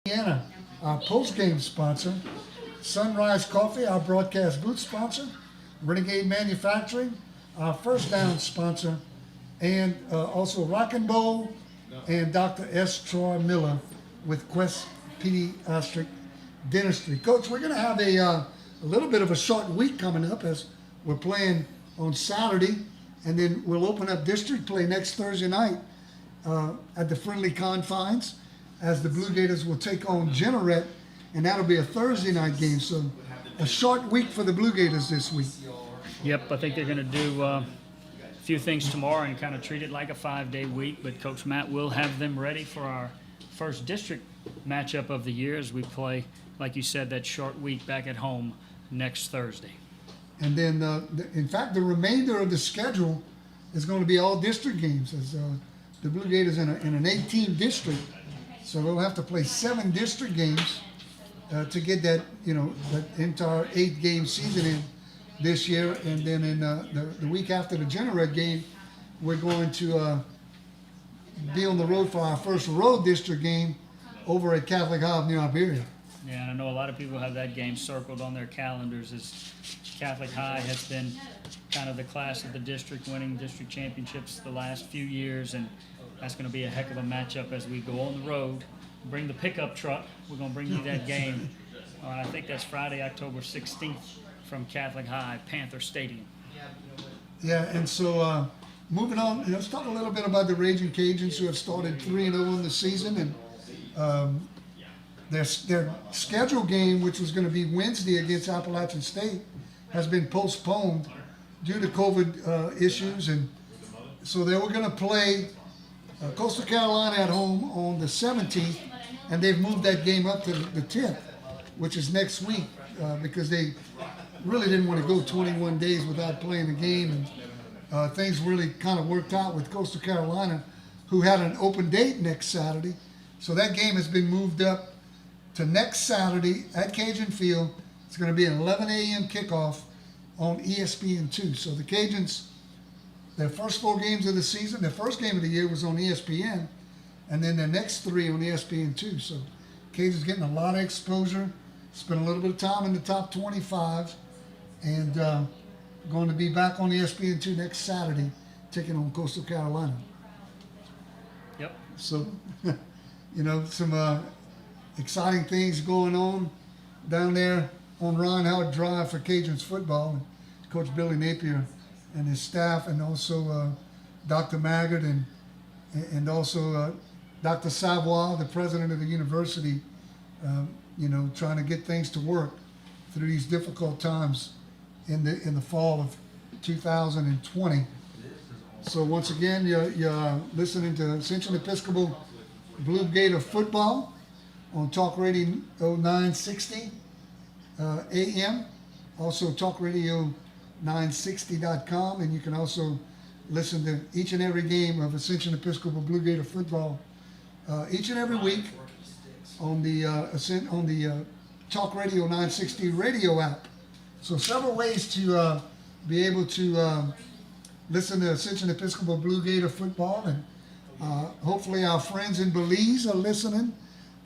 Indiana, our post-game sponsor. Sunrise Coffee, our broadcast booth sponsor. Renegade Manufacturing, our first down sponsor. And also Rock and Bowl and Dr. S. Troy Miller with Quest Pediatric Dentistry. Coach, we're going to have a little bit of a short week coming up as we're playing on Saturday, and then we'll open up district play next Thursday night at the Friendly Confines, as the Blue Gators will take on Jeanneret, and that'll be a Thursday night game. So a short week for the Blue Gators this week. Yep, I think they're going to do a few things tomorrow and kind of treat it like a 5-day week, but Coach Matt will have them ready for our first district matchup of the year as we play, like you said, that short week back at home next Thursday. And then, in fact, the remainder of the schedule is going to be all district games, as the Blue Gators in an 18 district. So they'll have to play 7 district games to get that, that entire 8-game season in this year. And then in the week after the Jeanneret game, we're going to be on the road for our first road district game over at Catholic High of New Iberia. Yeah, and I know a lot of people have that game circled on their calendars, as Catholic High has been kind of the class of the district, winning district championships the last few years, and that's going to be a heck of a matchup as we go on the road. Bring the pickup truck. We're going to bring you that game. I think that's Friday, October 16th from Catholic High, Panther Stadium. Yeah, and so moving on, let's talk a little bit about the Raging Cajuns, who have started 3-0 in the season, and their scheduled game, which was going to be Wednesday against Appalachian State, has been postponed due to COVID issues, and so they were going to play Coastal Carolina at home on the 17th, and they've moved that game up to the 10th, which is next week, because they really didn't want to go 21 days without playing the game, and things really kind of worked out with Coastal Carolina, who had an open date next Saturday. So that game has been moved up to next Saturday at Cajun Field. It's going to be an 11 a.m. kickoff on ESPN2. So the Cajuns, their first 4 games of the season, their first game of the year was on ESPN, and then their next 3 on ESPN2. So Cajuns getting a lot of exposure, spent a little bit of time in the top 25, and going to be back on ESPN2 next Saturday, taking on Coastal Carolina. Yep. So, some exciting things going on down there on Ron Howard Drive for Cajuns football. Coach Billy Napier and his staff, and also Dr. Maggard and also Dr. Savoy, the president of the university, trying to get things to work through these difficult times in the fall of 2020. So once again, you're listening to Ascension Episcopal Blue Gator football on Talk Radio 960 AM, also talkradio960.com, and you can also listen to each and every game of Ascension Episcopal Blue Gator football each and every week on the Talk Radio 960 radio app. So several ways to be able to listen to Ascension Episcopal Blue Gator football, and hopefully our friends in Belize are listening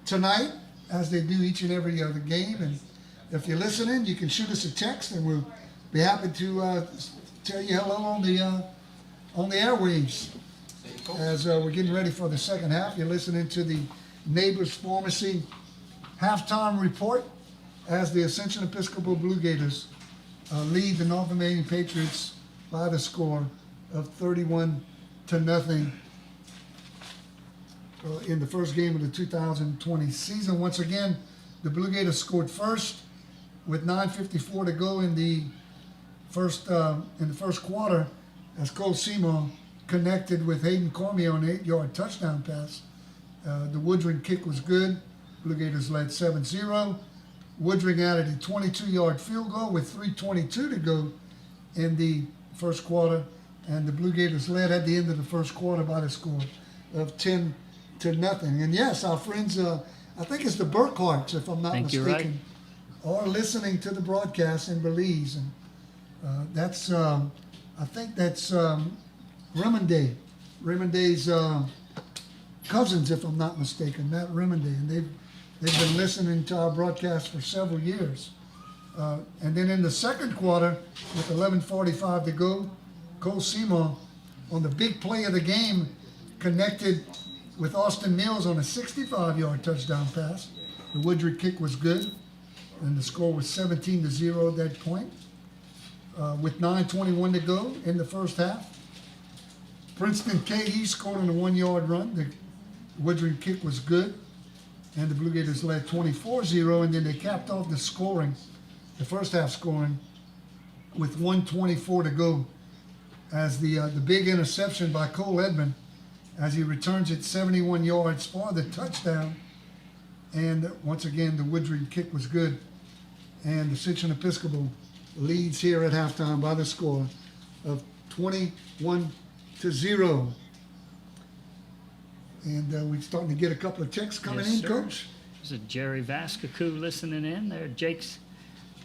tonight, as they do each and every other game. And if you're listening, you can shoot us a text, and we'll be happy to tell you hello on the airwaves. As we're getting ready for the second half, you're listening to the Neighbors Pharmacy halftime report as the Ascension Episcopal Blue Gators lead the North Romanian Patriots by the score of 31-0 in the first game of the 2020 season. Once again, the Blue Gators scored first with 9:54 to go in the first quarter, as Cole Seymour connected with Hayden Cormier on an 8-yard touchdown pass. The Woodring kick was good. Blue Gators led 7-0. Woodring added a 22-yard field goal with 3:22 to go in the first quarter, and the Blue Gators led at the end of the first quarter by the score of 10-0. And yes, our friends, I think it's the Burkharts, if I'm not mistaken, are listening to the broadcast in Belize, and that's I think that's Remonday's cousins, if I'm not mistaken, Matt Remonday, and They've been listening to our broadcast for several years. And then in the second quarter, with 11:45 to go, Cole Seymour, on the big play of the game, connected with Austin Mills on a 65-yard touchdown pass. The Woodruff kick was good, and the score was 17-0 at that point. With 9:21 to go in the first half, Princeton KE scored on a 1-yard run. The Woodruff kick was good, and the Blue Gators led 24-0, and then they capped off the scoring, the first half scoring, with 1:24 to go, as the big interception by Cole Edmond, as he returns it 71 yards for the touchdown. And once again, the Woodruff kick was good, and the Cincinnati Episcopal leads here at halftime by the score of 21-0. And we're starting to get a couple of texts coming in, sir. Coach. There's a Jerry Vascacu listening in there. Jake's,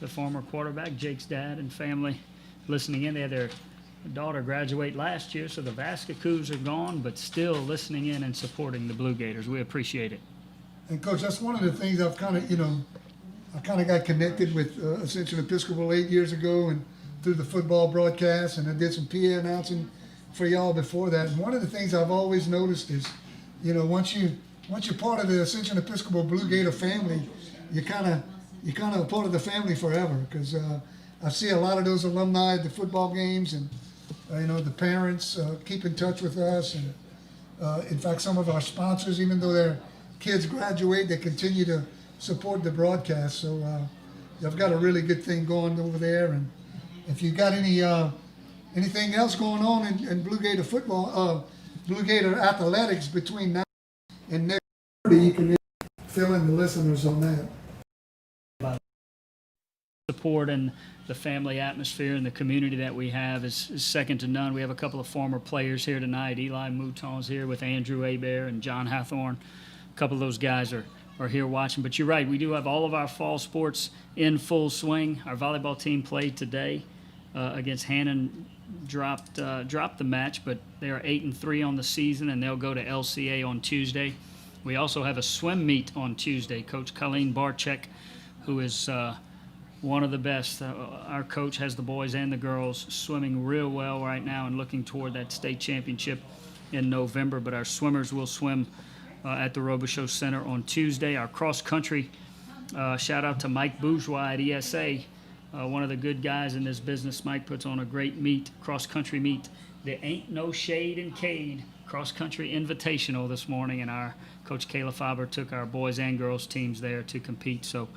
the former quarterback, Jake's dad and family listening in. They had their daughter graduate last year, so the Vascacus are gone, but still listening in and supporting the Blue Gators. We appreciate it. And Coach, that's one of the things I've kind of, I kind of got connected with Ascension Episcopal 8 years ago, and through the football broadcast, and I did some PA announcing for y'all before that. And one of the things I've always noticed is, once you're part of the Ascension Episcopal Blue Gator family, you're kind of a part of the family forever. Because I see a lot of those alumni at the football games, and the parents keep in touch with us, and in fact, some of our sponsors, even though their kids graduate, they continue to support the broadcast. So I've got a really good thing going over there. And if you've got anything else going on in Blue Gator football, Blue Gator athletics between now and next Saturday, you can fill in the listeners on that. Support and the family atmosphere and the community that we have is second to none. We have a couple of former players here tonight. Eli Mouton's here with Andrew Hebert and John Hathorn. A couple of those guys are here watching. But you're right, we do have all of our fall sports in full swing. Our volleyball team played today against Hannon. Dropped the match, but they are 8-3 on the season, and they'll go to LCA on Tuesday. We also have a swim meet on Tuesday. Coach Colleen Barczyk, who is one of the best. Our coach has the boys and the girls swimming real well right now and looking toward that state championship in November. But our swimmers will swim at the Robichaux Center on Tuesday. Our cross country, shout out to Mike Bourgeois at ESA. One of the good guys in this business. Mike puts on a great meet, cross-country meet. There ain't no shade in Cade cross-country invitational this morning, and our Coach Kayla Faber took our boys and girls teams there to compete. So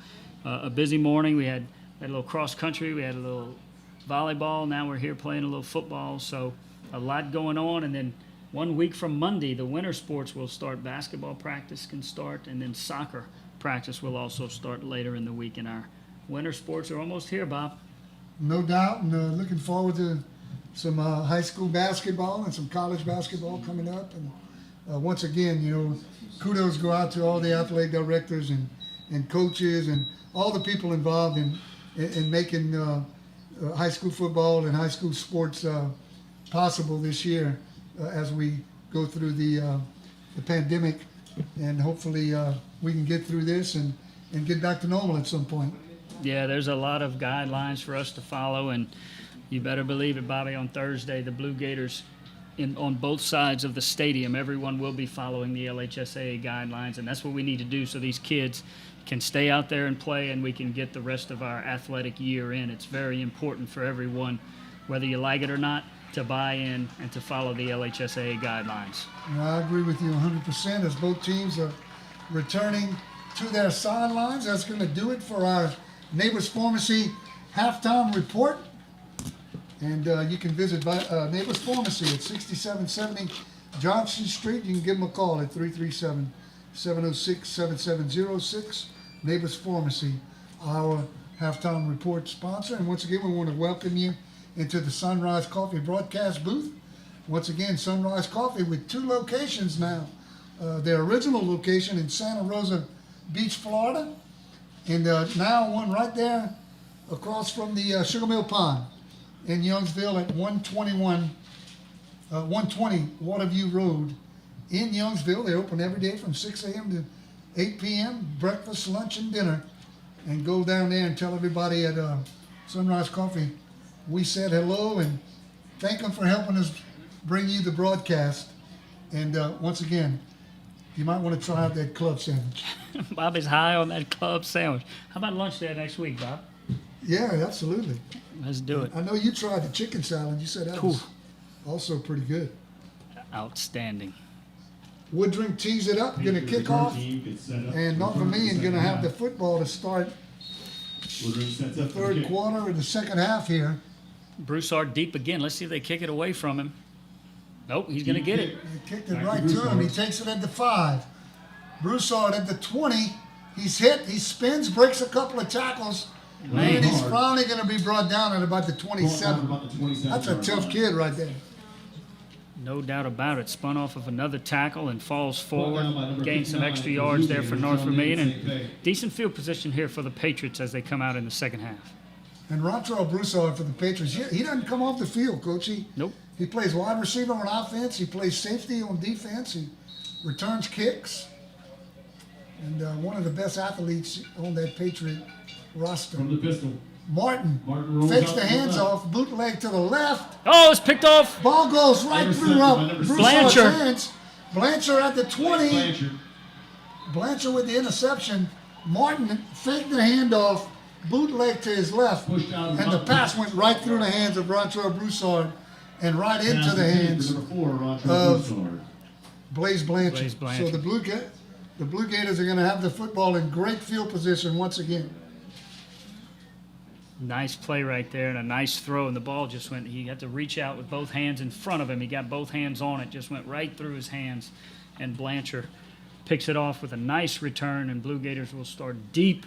a busy morning. We had a little cross-country. We had a little volleyball. Now we're here playing a little football. So a lot going on. And then 1 week from Monday, the winter sports will start. Basketball practice can start, and then soccer practice will also start later in the week. And our winter sports are almost here, Bob. No doubt, and looking forward to some high school basketball and some college basketball coming up. And once again, kudos go out to all the athletic directors and coaches and all the people involved in making high school football and high school sports possible this year as we go through the pandemic. And hopefully we can get through this and get back to normal at some point. Yeah, there's a lot of guidelines for us to follow, and you better believe it, Bobby, on Thursday, the Blue Gators on both sides of the stadium, everyone will be following the LHSAA guidelines, and that's what we need to do so these kids can stay out there and play and we can get the rest of our athletic year in. It's very important for everyone, whether you like it or not, to buy in and to follow the LHSAA guidelines. I agree with you 100%. As both teams are returning to their sidelines, that's going to do it for our Neighbors Pharmacy halftime report. And you can visit Neighbors Pharmacy at 6770 Johnson Street. You can give them a call at 337-706-7706. Neighbors Pharmacy, our halftime report sponsor. And once again, we want to welcome you into the Sunrise Coffee broadcast booth. Once again, Sunrise Coffee with 2 locations now. Their original location in Santa Rosa Beach, Florida, and now one right there across from the Sugar Mill Pond in Youngsville at 120 Waterview Road in Youngsville. They open every day from 6 a.m. to 8 p.m., breakfast, lunch, and dinner. And go down there and tell everybody at Sunrise Coffee we said hello and thank them for helping us bring you the broadcast. And once again, you might want to try out that club sandwich. Bob is high on that club sandwich. How about lunch there next week, Bob? Yeah, absolutely. Let's do it. I know you tried the chicken salad. You said that was also pretty good. Outstanding. Woodring tees it up, going to kick off, and North Vermilion going to have the football to start the third quarter or the second half here. Broussard deep again. Let's see if they kick it away from him. Nope, he's going to get it. They kicked it right to him. He takes it at the 5. Broussard at the 20. He's hit. He spins, breaks a couple of tackles. Man. And he's finally going to be brought down at about the 27. That's a tough kid right there. No doubt about it. Spun off of another tackle and falls forward. Gained some extra yards there for North Vermilion. And decent field position here for the Patriots as they come out in the second half. And Rontrell Broussard for the Patriots, he doesn't come off the field, Coach. Nope. He plays wide receiver on offense. He plays safety on defense. He returns kicks. And one of the best athletes on that Patriot roster. From the pistol. Martin rolls fakes out the to the hands left. off, bootleg to the left. Oh, it's picked off. Ball goes right through Broussard's Blanchard. hands. Blanchard at the 20. Blanchard. Blanchard with the interception. Martin faked the handoff, bootleg to his left, Pushed out of and the pass went right through the hands of Rontrell Broussard and right into the hands Number 4, Rontrell of Broussard. Blaze Blanchard. Blaze Blanchard. So the Blue Gators are going to have the football in great field position once again. Nice play right there and a nice throw. And the ball just went, he had to reach out with both hands in front of him. He got both hands on it, just went right through his hands. And Blanchard picks it off with a nice return. And Blue Gators will start deep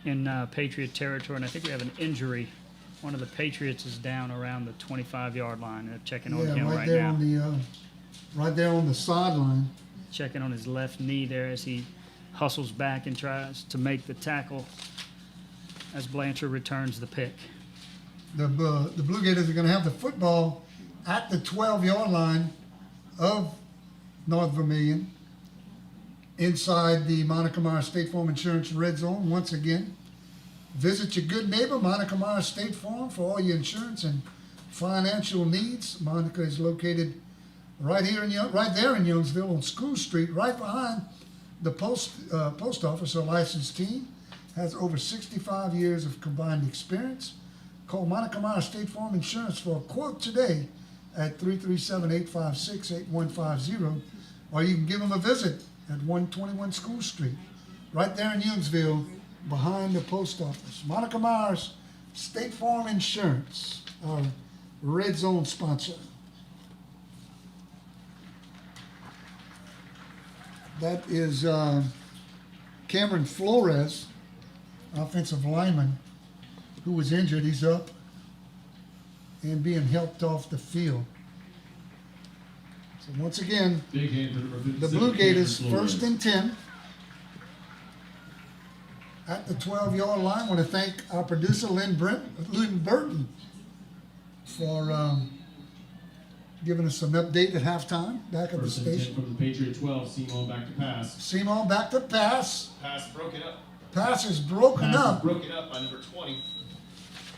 in Patriot territory. And I think we have an injury. One of the Patriots is down around the 25-yard line. They're checking on him right there now. Right there on the sideline. Checking on his left knee there as he hustles back and tries to make the tackle as Blanchard returns the pick. The Blue Gators are going to have the football at the 12-yard line of North Vermilion inside the Monica Mara State Farm Insurance red zone once again. Visit your good neighbor, Monica Mara State Farm, for all your insurance and financial needs. Monica is located right there in Youngsville on School Street, right behind the post office. Her licensed team has over 65 years of combined experience. Call Monica Mara State Farm Insurance for a quote today at 337-856-8150, or you can give them a visit at 121 School Street, right there in Youngsville, behind the post office. Monica Mara's State Farm Insurance, our red zone sponsor. That is Cameron Flores, offensive lineman, who was injured. He's up and being helped off the field. So once again, Big hand for number 57, the Blue Gators Cameron Flores. 1st and 10 at the 12-yard line. I want to thank our producer, Lynn Burton, for giving us an update at halftime back at the 1st and 10 station. from the Patriot 12. Seamall back to pass. Simon back to pass. Pass broken up. Pass is broken Pass is up. Broken up by number 20,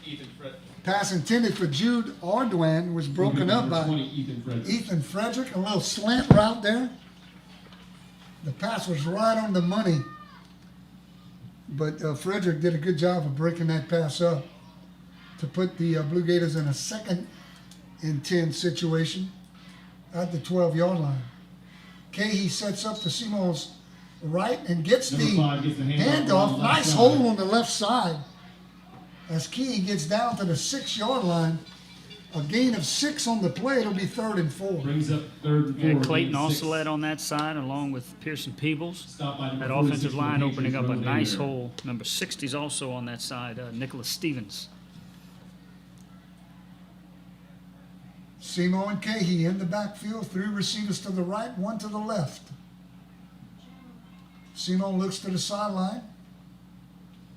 Ethan Fred. Pass intended for Jude Ardoin was broken up Number by 20, Ethan Frederick. Ethan Frederick. A little slant route there. The pass was right on the money. But Frederick did a good job of breaking that pass up to put the Blue Gators in a 2nd and 10 situation at the 12-yard line. He sets up to Simon's right and gets Number the 5 gets the handoff. handoff. Nice hole on the left side. As Key gets down to the 6-yard line, a gain of 6 on the play. It'll be 3rd and 4. Brings up 3rd and 4. Yeah, Clayton gain of also 6. led on that side along with Pearson Peebles. Stopped by number That 46 offensive for the line Patriots, opening up a Roman nice Ayer. hole. Number 60 is also on that side, Nicholas Stevens. Simo and Cahey in the backfield, 3 receivers to the right, 1 to the left. Simo looks to the sideline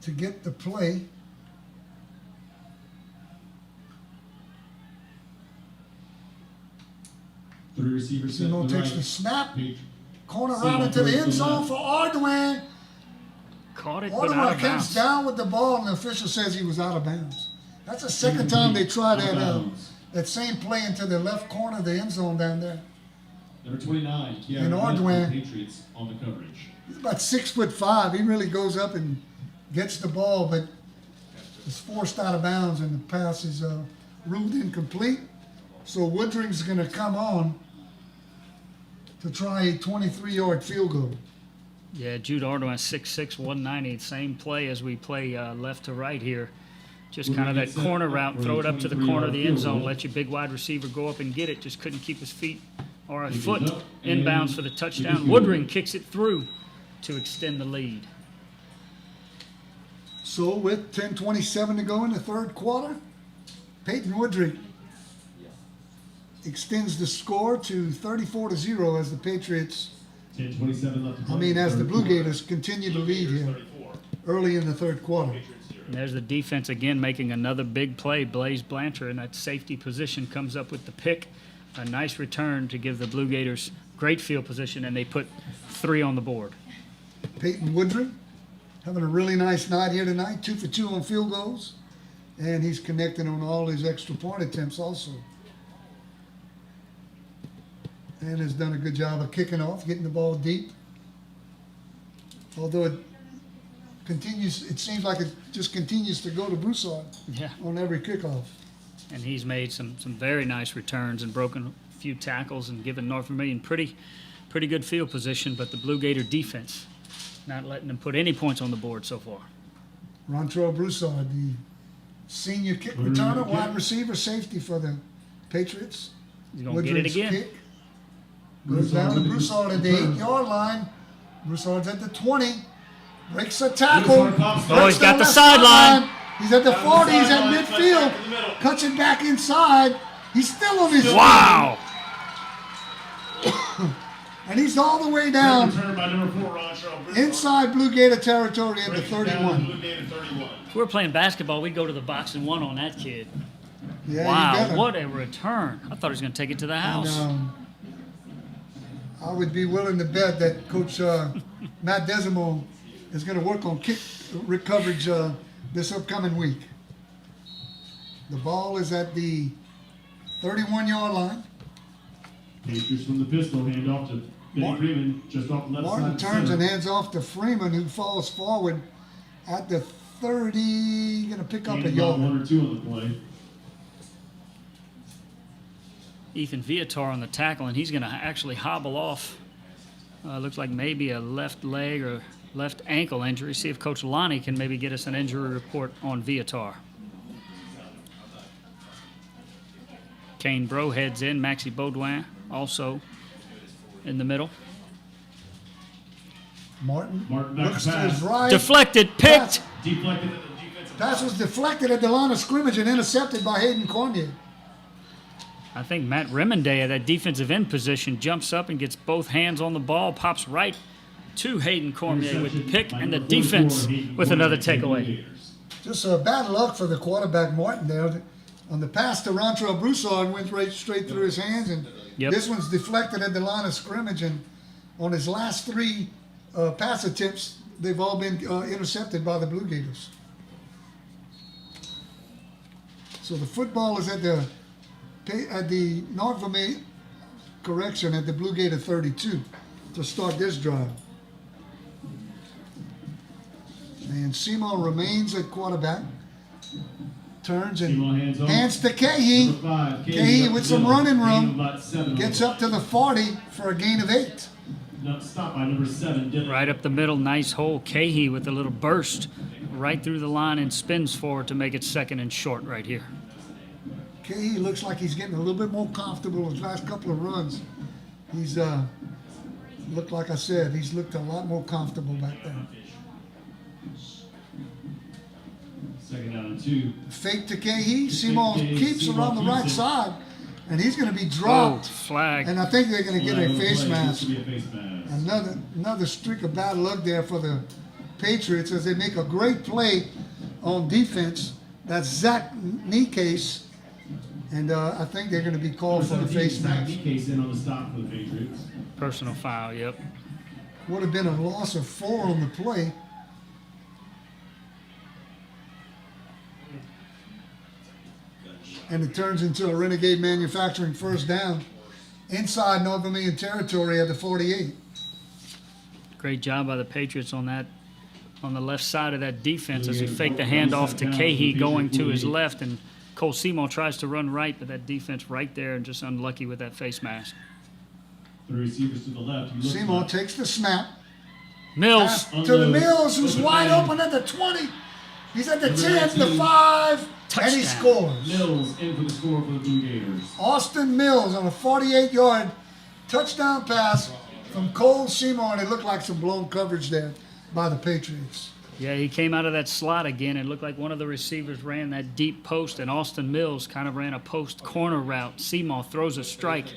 to get the play. Three receivers set to Simo the takes right. the snap, Page Corner out into the end zone for Ardoin. Caught it, but out Ardoin of comes bounds. down with the ball, and the official says he was out of bounds. That's the second time they tried that same play into the left corner of the end zone down there. Number 29, And Keanu Ardoin. Patriots on the coverage. He's about 6'5". He really goes up and gets the ball, but is forced out of bounds, and the pass is ruled incomplete. So Woodring's going to come on to try a 23-yard field goal. Yeah, Jude Ardoin, 6'6", 190. Same play as we play left to right here. Just kind of that corner route, throw it up to the corner of the end zone, let your big wide receiver go up and get it. Just couldn't keep his feet or a foot inbounds for the touchdown. Woodring kicks it through to extend the lead. So with 10:27 to go in the third quarter, Peyton Woodring extends the score to 34-0 as the Patriots, 10:27 left to play. as the Third Blue quarter. Gators continue to lead here early in the third quarter. And there's the defense again making another big play. Blaze Blanchard in that safety position comes up with the pick. A nice return to give the Blue Gators great field position, and they put 3 on the board. Peyton Woodring having a really nice night here tonight, 2 for 2 on field goals, and he's connecting on all his extra point attempts also. And has done a good job of kicking off, getting the ball deep. Although it seems like it just continues to go to Broussard Yeah. on every kickoff. And he's made some very nice returns and broken a few tackles and given North Vermilion pretty good field position, but the Blue Gator defense not letting them put any points on the board so far. Rontrell Broussard, the senior kick returner, wide receiver, safety for the Patriots. He's going to get it Woodring's again. kick goes down to Broussard at the 8-yard line. Broussard's at the 20. Breaks a tackle. Oh, he's breaks got the left sideline. He's at the 40. He's at sideline, midfield. cuts back to the middle. Cuts it back inside. He's still on his feet. Wow. And he's all the way down Return by number 4, Rontrell Broussard. inside Blue Gator territory at the Breaks down 31. Blue Gator 31. If we were playing basketball, we'd go to the box and one on that kid. Yeah, you Wow, better. what a return. I thought he was going to take it to the house. And, I would be willing to bet that Coach Matt Desimo is going to work on kick coverage this upcoming week. The ball is at the 31-yard line. Patriots from the pistol, hand off to Benny Freeman, just off the left Martin side. turns and center. hands off to Freeman, who falls forward at the 30. Going to pick up a Gained about 1 yard. or 2 on the play. Ethan Viator on the tackle, and he's going to actually hobble off. Looks like maybe a left leg or left ankle injury. See if Coach Lonnie can maybe get us an injury report on Viator. Kane Bro heads in. Maxie Baudouin also in the middle. Martin Martin back looks to to his pass. right. Deflected, picked. Deflected at the defensive Pass was deflected at the line of scrimmage and intercepted by Hayden Cormier. I think Matt Remonday at that defensive end position jumps up and gets both hands on the ball, pops right to Hayden Cormier with the pick and the defense with another takeaway. Just bad luck for the quarterback Martin there. On the pass to Rontrell Broussard went right straight through his hands, and Yep. this one's deflected at the line of scrimmage. And on his last 3 pass attempts, they've all been intercepted by the Blue Gators. So the football is at the North Vermilion, correction, at the Blue Gator 32 to start this drive. And Seymour remains at quarterback. Turns and Seymour hands off. hands to Cahey. Number 5, Cahey with some running room. About 7 Gets up to the 40 for a gain of 8. Not stopped by number 7, Dylan. Right up the middle, nice hole. Cahey with a little burst right through the line and spins forward to make it second and short right here. Cahey looks like he's getting a little bit more comfortable his last couple of runs. He's looked, like I said, he's looked a lot more comfortable back there. Second down and 2. Fake to Cahey. Seymour keeps Seymour around the right keeps it. side, and he's going to be Oh, dropped. flag. And I think they're going to get a face mask. Be a face mask. Another streak of bad luck there for the Patriots as they make a great play on defense. That's Zach Niecase, and I think they're going to be called for the face Zach mask. Niecase in on the stop for the Patriots. Personal foul, yep. Would have been a loss of 4 on the play. And it turns into a Renegade Manufacturing first down inside North Vermilion territory at the 48. Great job by the Patriots on that, on the left side of that defense as he faked the handoff to Cahey going to his left, and Cole Seymour tries to run right, but that defense right there and just unlucky with that face mask. The receivers to the left. He looks Seymour left. takes the snap. Mills, Pass to the Mills, who's wide open at the 20. He's at the 10, the 5, and he Touchdown. scores. Mills in for the score for the Blue Gators. Austin Mills on a 48-yard touchdown pass from Cole Seymour, and it looked like some blown coverage there by the Patriots. yeah, he came out of that slot again. It looked like one of the receivers ran that deep post, and Austin Mills kind of ran a post corner route. Seymour throws a strike,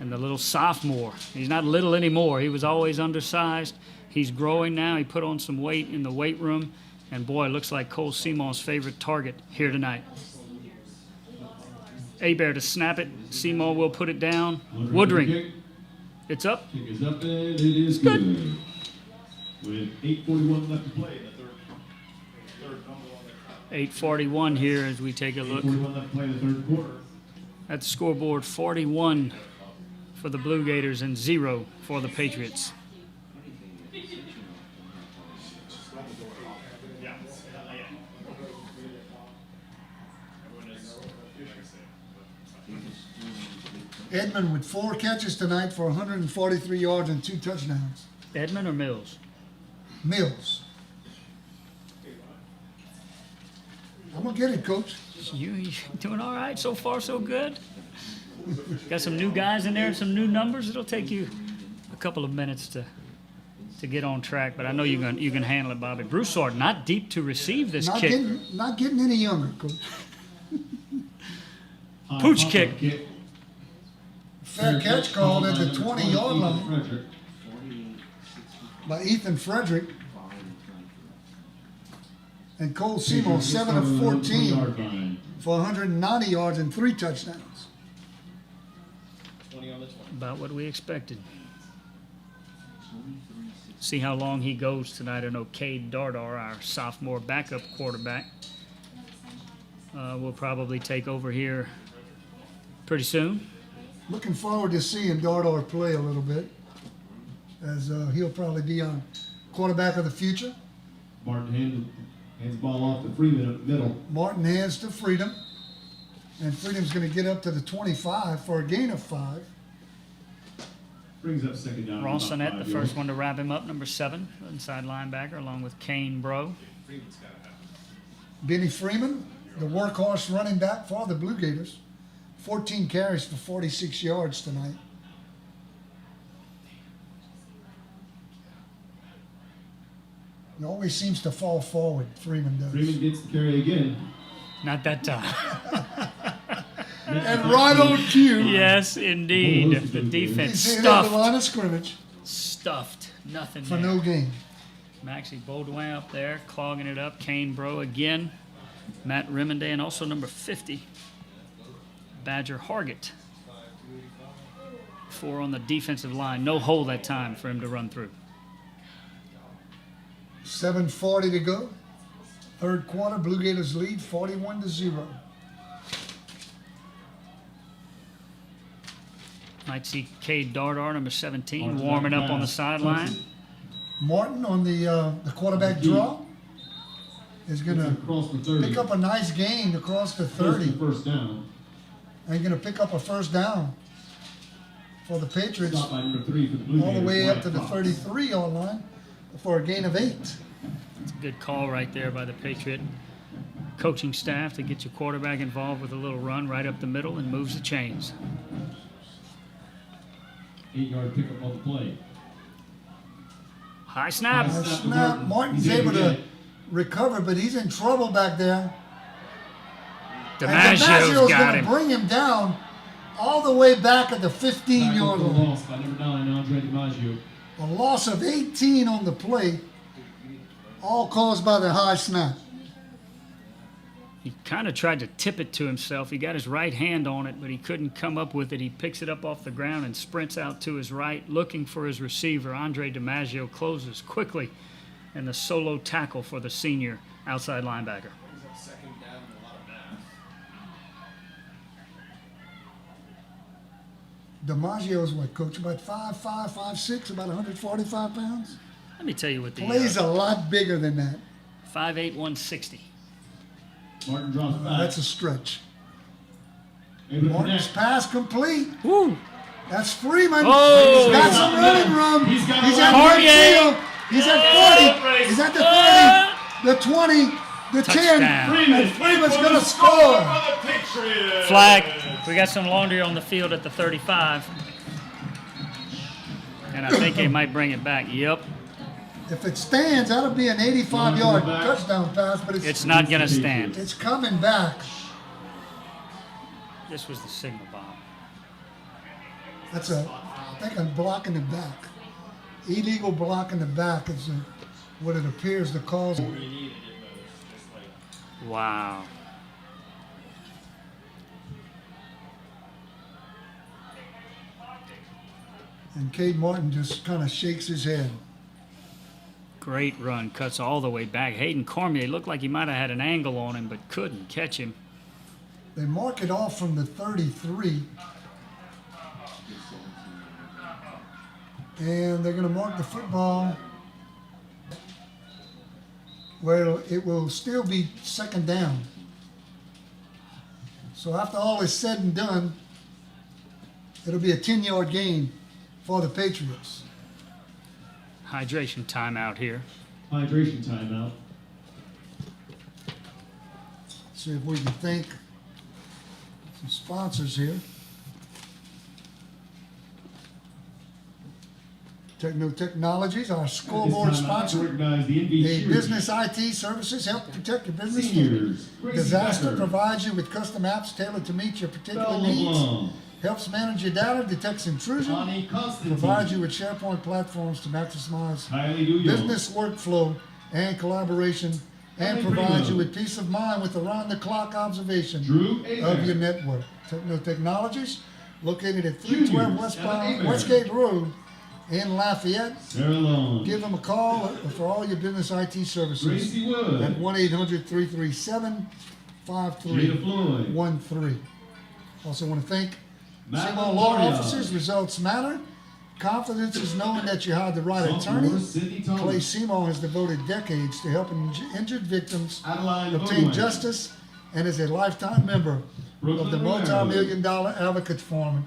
and the little sophomore, he's not little anymore. He was always undersized. He's growing now. He put on some weight in the weight room, and boy, it looks like Cole Seymour's favorite target here tonight. Abear to snap it. Seymour will put it down. Woodring, Kick it's up. is up and it is good. With 8:41 left to play. The third number on the 8:41 here as we take a look 8:41 left to play in the third quarter. at the scoreboard. 41 for the Blue Gators and 0 for the Patriots. Edmond with 4 catches tonight for 143 yards and 2 touchdowns. Edmond or Mills? Mills. I'm going to get it, Coach. You doing all right so far, so good? Got some new guys in there and some new numbers. It'll take you a couple of minutes to get on track, but I know you can handle it, Bobby. Broussard not deep to receive this Not kick. getting any younger, Coach. Pooch Pop-up kick. Fair catch called at the 20-yard line Frederick. by Ethan Frederick. And Cole Seymour, Patriots 7 of on the 14 20-yard line. for 190 yards and 3 touchdowns. 20 on the 20. About what we expected. See how long he goes tonight. I know Cade Dardar, our sophomore backup quarterback, will probably take over here pretty soon. Looking forward to seeing Dardar play a little bit, as he'll probably be our quarterback of the future. Martin hands the ball off to Freeman up the middle. Martin hands to Freedom, and Freedom's going to get up to the 25 for a gain of 5. Brings up second down. Rawsonette, about the 5 first yards. one to wrap him up, number 7, inside linebacker, along with Kane Bro. Freeman's got to have it. Benny Freeman, the workhorse running back for the Blue Gators, 14 carries for 46 yards tonight. He always seems to fall forward, Freeman does. Freeman gets the carry again. Not that time. And right on cue, Yes, indeed. The defense he's hit at the stuffed. line of scrimmage Stuffed. Nothing for there. no gain. Maxie Baudouin up there, clogging it up. Kane Bro again. Matt Remonday, and also number 50, Badger Hargett. 4 on the defensive line. No hole that time for him to run through. 7:40 to go. Third quarter, Blue Gators lead 41-0. Might see Cade Dardar, number 17, Martin warming up on the pass. sideline. Martin on the quarterback draw is going to Across the 30. pick up a nice gain across the 30. First down. And going to pick up a first down for the Patriots Stop by number 3 for the Blue all the Gators, way up Wyatt to the Fox. 33-yard line for a gain of 8. It's a good call right there by the Patriot coaching staff to get your quarterback involved with a little run right up the middle and moves the chains. 8-yard pickup on the play. High snap. High Snap. Martin's He's able able to to get recover, but he's in trouble back there. And DiMaggio's got going to him. bring him down all the way back at the 15-yard Tackle for line. loss by number 9, Andre DiMaggio. A loss of 18 on the play, all caused by the high snap. He kind of tried to tip it to himself. He got his right hand on it, but he couldn't come up with it. He picks it up off the ground and sprints out to his right, looking for his receiver. Andre DiMaggio closes quickly, and the solo tackle for the senior outside linebacker. Brings up second down and a lot of mass. DiMaggio's what, coach? About 5'5", 5'6", about 145 pounds? Let me tell you what the Plays a lot bigger than that. 5'8", 160. Martin drops back. That's a stretch. Able to Martin's connect. pass complete. Woo! That's Freeman. Oh! He's got some running room. He's got He's a at Cartier. midfield. He's at 40. He's at the 30, the 20, the 10. Touchdown. And Freeman's going to score. For the Patriots. Flag. We got some laundry on the field at the 35. And I think they might bring it back. Yep. If it stands, that'll be an 85-yard touchdown pass, but It's not going to stand. it's coming back. This was the signal bomb. That's I think I'm blocking the back. Illegal blocking the back is what it appears to cause. You needed it most. Just like Wow. And Cade Martin just kind of shakes his head. Great run. Cuts all the way back. Hayden Cormier looked like he might have had an angle on him, but couldn't catch him. They mark it off from the 33. And they're going to mark the football where it will still be second down. So after all is said and done, it'll be a 10-yard gain for the Patriots. Hydration timeout here. Hydration timeout. See if we can thank some sponsors here. Techno Technologies, our scoreboard At this time, I'd like to sponsor. recognize the NB The cheerleaders. business IT services help protect your business. Seniors. Gracie Disaster Becker. provides you with custom apps tailored to meet your particular Belle needs. LeBlanc. Helps manage your data, detects intrusion, Bonnie Constantine. provides you with SharePoint platforms to maximize Kylie Duyo. business workflow and collaboration, and Kylie provides you Primo. with peace of mind with around-the-clock observation Drew of Abear. your network. Techno Technologies, located at 312 Juniors, Westbound Abear. Westgate Road in Lafayette. Sarah Long. Give them a call for all your business IT services Gracie Wood. at 1-800-337-5313. Jada Floyd. Also want to thank Matt Simon Law Longoria. Offices. Results matter. Confidence is knowing that you hired the right Sophomore attorney. Sydney Clay Thomas. Simon has devoted decades to helping injured victims Adeline obtain Bodwin. justice and is a lifetime member of Brooklyn the Romero. multi-million-dollar Advocates Forum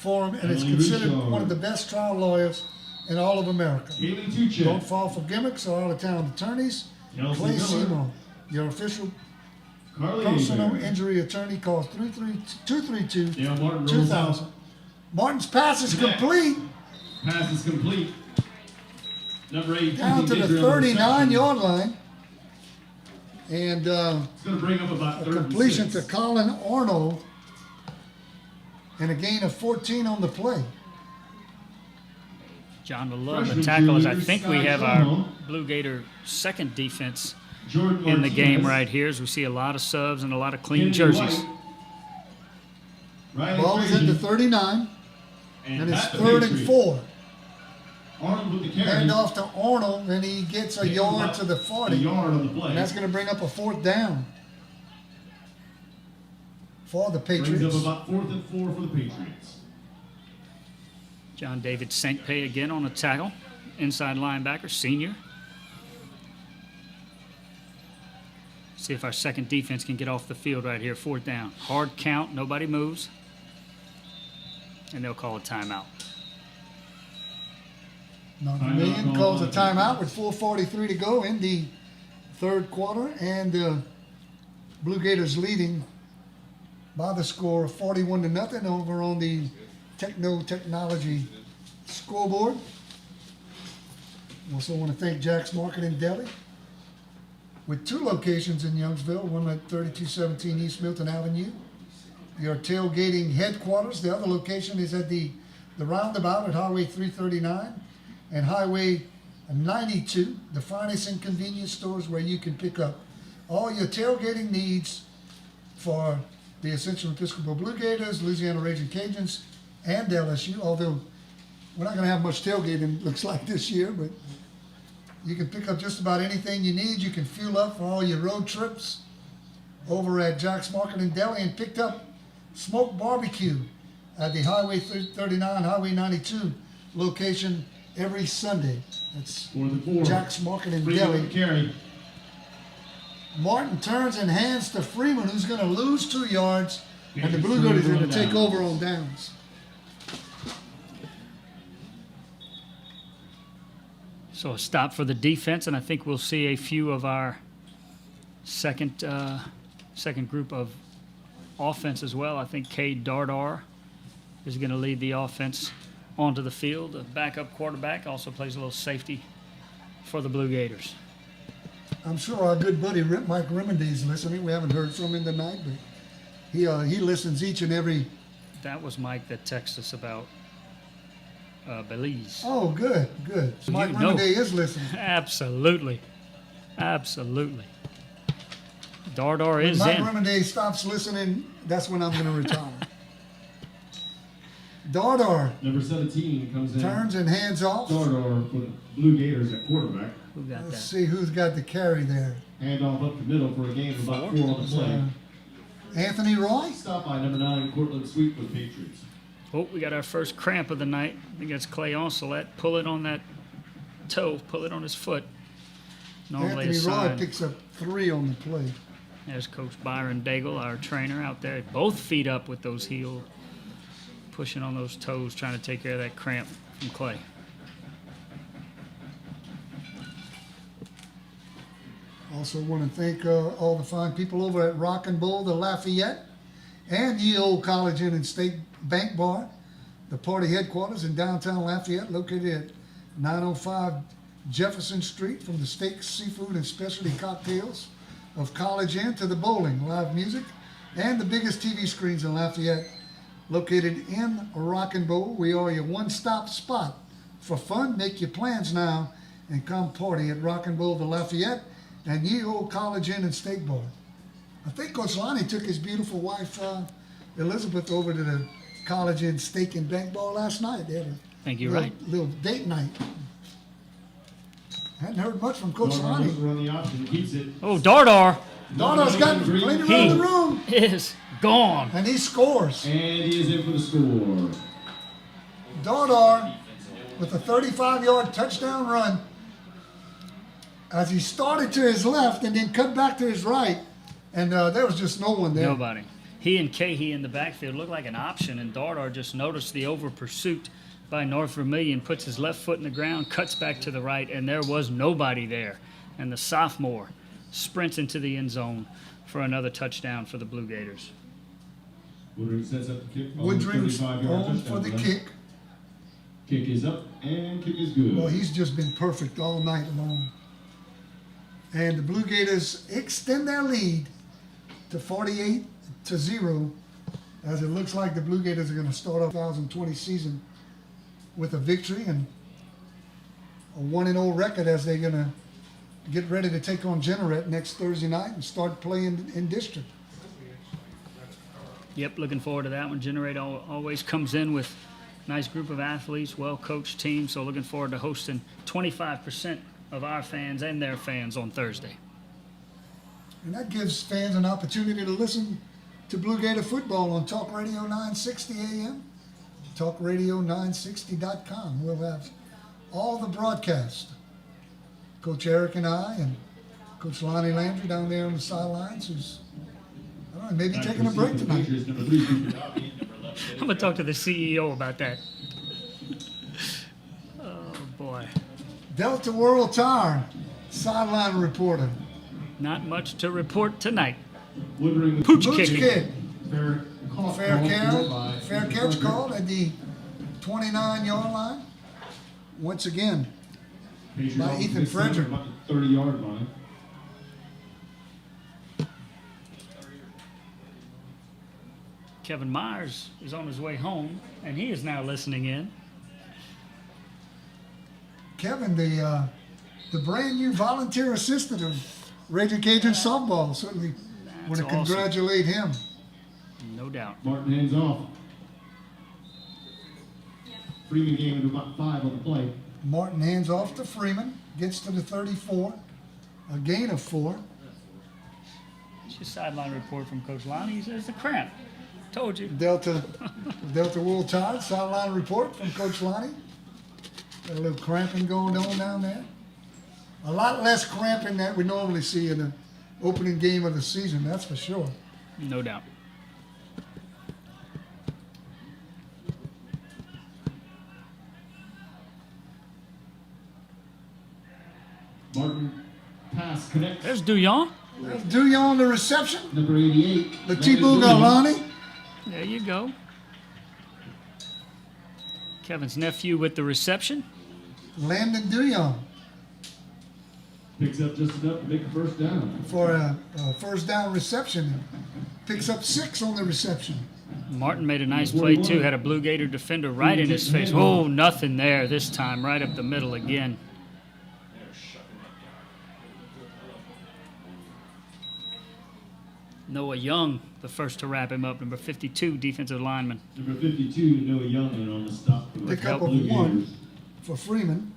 and is Emily considered Bouchard. one of the best trial lawyers in all of America. Kaylee Tuchek. Don't fall for gimmicks or out-of-town attorneys. Kelsey Clay Miller. Simon, your official Carly personal Abear. injury attorney, calls 232 Dale Martin rolls 2000. out. Martin's pass is Connect. complete Pass is complete. Number 8. down to the Victory on the reception. 39-yard line. And It's going to bring up about a 3rd and completion to 6. Colin Arnold and a gain of 14 on the play. John to love the Freshman tackles. I cheerleader, think we Sky have our Como. Blue Gator second defense Jordan in the game Martinez. right here as we see a lot of subs and a lot of clean Kennedy jerseys. White. Riley Ball is at the Frazier. 39, and it's Pat the 3rd and Patriot. 4. Arnold with the carry. Hand off to Arnold, and he gets a yard to the 40. A yard on the play. And that's going to bring up a 4th down for the Brings Patriots. up about 4th and 4 for the Patriots. John David Saintpay again on the tackle. Inside linebacker, senior. See if our second defense can get off the field right here. 4th down. Hard count, nobody moves. And they'll call a timeout. Now, Timeout Vermilion called calls a by- timeout with 4:43 to go in the 3rd quarter, and Blue Gators leading by the score of 41-0 over on the Techno Technology scoreboard. Also want to thank Jack's Marketing Deli with 2 locations in Youngsville, one at 3217 East Milton Avenue, your tailgating headquarters. The other location is at the roundabout at Highway 339 and Highway 92, the finest and convenience stores where you can pick up all your tailgating needs for the Ascension Episcopal Blue Gators, Louisiana Raging Cajuns, and LSU, although we're not going to have much tailgating, looks like, this year, but you can pick up just about anything you need. You can fuel up for all your road trips over at Jack's Market and Deli, and picked up smoked barbecue at the Highway 39, Highway 92 location every Sunday. That's 4-4. Jack's Market and Freeman Deli. with the carry. Martin turns and hands to Freeman, who's going to lose 2 yards, and the Gators Blue Gators are going on to take downs. over on downs. So a stop for the defense, and I think we'll see a few of our second group of offense as well. I think Cade Dardar is going to lead the offense onto the field. The backup quarterback also plays a little safety for the Blue Gators. I'm sure our good buddy Mike Remendy's listening. We haven't heard from him tonight, but he listens each and every. That was Mike that texted us about Belize. Oh, good. So You Mike know. Remendy is listening. Absolutely. Dardar When is Mike in. Remendy stops listening, that's when I'm going to retire. Dardar Number 17 comes in. turns and hands off. Dardar for the Blue Gators at quarterback. Who got Let's that? see who's got the carry there. Handoff up the middle for a gain of about 4 on the play. Anthony Roy. Stop by number 9, Cortland Sweet for the Patriots. Oh, we got our first cramp of the night. I think that's Clay Onsolette. Pull it on that toe. Pull it on his foot. Normally a Anthony Roy sign. picks up 3 on the play. There's Coach Byron Daigle, our trainer out there. Both feet up with those heels, pushing on those toes, trying to take care of that cramp from Clay. Also want to thank all the fine people over at Rock and Bowl, the Lafayette, and Ye Old College Inn and State Bank Bar, the party headquarters in downtown Lafayette, located at 905 Jefferson Street. From the steaks, seafood, and specialty cocktails of College Inn to the bowling, live music, and the biggest TV screens in Lafayette, located in Rock and Bowl. We are your one-stop spot for fun. Make your plans now and come party at Rock and Bowl, the Lafayette, and Ye Old College Inn and Steak Bar. I think Coach Lonnie took his beautiful wife, Elizabeth, over to the College Inn Steak and Bank Bar last night. They had a Think you're little, right. little date night. Hadn't heard much from Coach Dardar looks to Lonnie. run the option, keeps it. Oh, Dardar Dardar's got played around the room, is gone. and he scores. And he is in for the score. Dardar with a 35-yard touchdown run as he started to his left and then cut back to his right, and there was just no one there. Nobody. He and Cahey in the backfield looked like an option, and Dardar just noticed the over pursuit by North Vermilion, puts his left foot in the ground, cuts back to the right, and there was nobody there. And the sophomore sprints into the end zone for another touchdown for the Blue Gators. Woodring sets up the kick. Woodring's 35-yard on for the touchdown. kick. Kick is up, and kick is good. Well, he's just been perfect all night long. And the Blue Gators extend their lead to 48-0, as it looks like the Blue Gators are going to start off 2020 season with a victory and a 1-0 record, as they're going to get ready to take on Jeanneret next Thursday night and start playing in district. Yep, looking forward to that one. Generate always comes in with a nice group of athletes, well-coached team, so looking forward to hosting 25% of our fans and their fans on Thursday. And that gives fans an opportunity to listen to Blue Gator football on Talk Radio 960 AM, talkradio960.com. We'll have all the broadcast. Coach Eric and I and Coach Lonnie Landry down there on the sidelines, who's maybe taking a break tonight. Number 3, I'm going to talk to the CEO about that. Oh, boy. Delta World Tire, sideline reporter. Not much to report tonight. Woodring with Pooch Pooch kicking. kick. fair call. Fair by catch called at the 29-yard line. Once again, Patriots by offense Ethan gets down Frederick. about the 30-yard line. Kevin Myers is on his way home, and he is now listening in. Kevin, the brand new volunteer assistant of Raging Cajun softball, certainly Want to That's awesome. congratulate him. No doubt. Martin hands off. Freeman gave him about 5 on the play. Martin hands off to Freeman, gets to the 34, a gain of 4. It's your sideline report from Coach Lonnie. He says the cramp. Told you. Delta World Tide sideline report from Coach Lonnie. Got a little cramping going on down there. A lot less cramping that we normally see in the opening game of the season, that's for sure. No doubt. Martin pass connects. There's Duyon. That's Duyon the reception. Number 88. Latibu Galani. There you go. Kevin's nephew with the reception. Landon Duyon Picks up just enough to make a first down. for a first down reception. Picks up 6 on the reception. Martin made a nice play too. Had a Blue Gator defender right in his face. Oh, nothing there this time. Right up the middle again. Noah Young, the first to wrap him up. Number 52, defensive lineman. Number 52 to Noah Young on the stop. for the Pick up Blue of 1 Gators. for Freeman.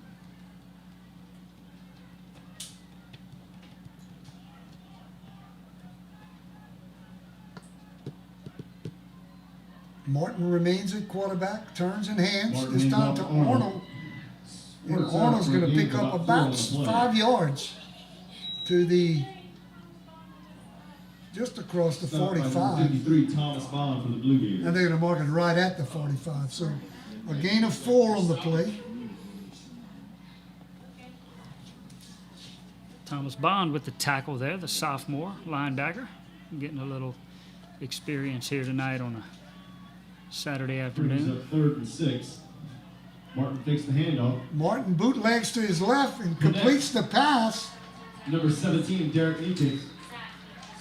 Martin remains at quarterback, turns and hands. Martin This hands time off to to Arnold. Arnold. And Works out Arnold's for a going to gain pick of up about 4 on about the play. 5 yards to the just across the Stop by number 45. 53 Thomas Bond for the Blue Gators. And they're going to mark it right at the 45. So a gain of 4 on the play. Thomas Bond with the tackle there, the sophomore linebacker. Getting a little experience here tonight on a Saturday Brings afternoon. up 3rd and 6. Martin takes the handoff. Martin bootlegs to his left and completes the pass. Number 17, Derek Eakins.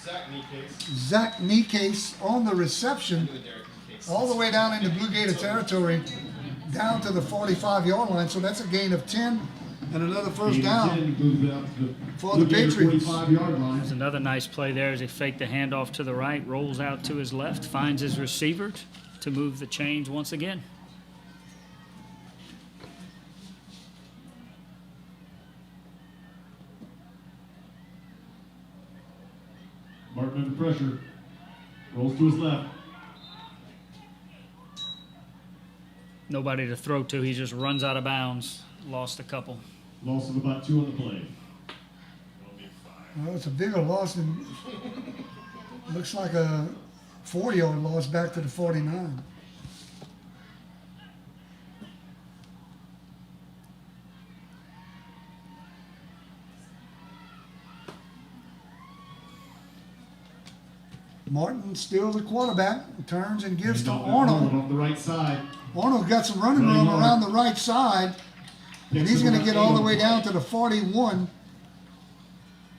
Zach Nikes. Zach Nikes on the reception all the way down into Blue Gator territory, down to the 45-yard line. So that's a gain of 10 and another first down. Moves out to the for Blue the Gator Patriots. 45-yard line. There's another nice play there as he faked the handoff to the right, rolls out to his left, finds his receiver to move the chains once again. Martin under pressure. Rolls to his left. Nobody to throw to. He just runs out of bounds. Lost a couple. Loss of about 2 on the play. Well, it's a bigger loss than looks like a 40-yard loss back to the 49. Martin still the quarterback, turns and gives to Arnold. Off the right side. Arnold's got some running room around the right side, and he's going to get all the way down to the 41.